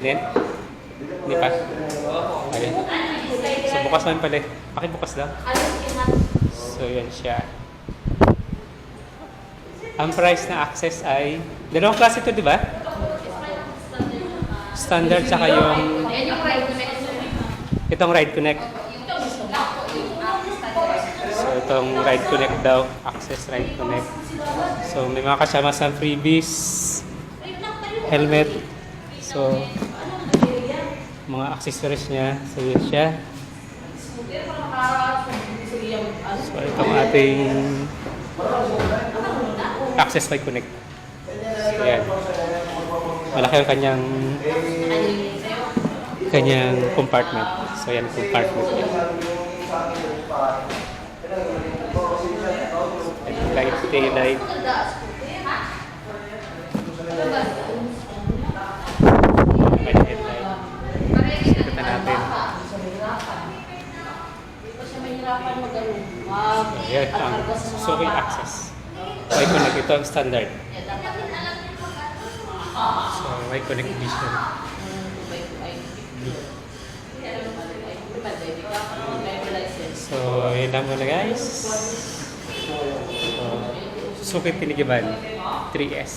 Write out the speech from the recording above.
Then, hindi pa. Ayun. So, bukas naman pala. Pakibukas lang. So, yan siya. Ang price na access ay, dalawang klase ito, di ba? Standard, saka yung, itong Ride Connect. So, itong Ride Connect daw. Access Ride Connect. So, may mga kasama sa freebies. Helmet. So, mga accessories niya. So, yun siya. So, itong ating Access Ride Connect. So, yan. Malaki ang kanyang compartment. So, yan compartment niya. Light, daylight. May headlight. Ikutan natin. Yan ang Suzuki Access. May connect ito ang standard. So, may connect vision. So, yun lang muna guys. So, Suzuki Tinigiban 3S.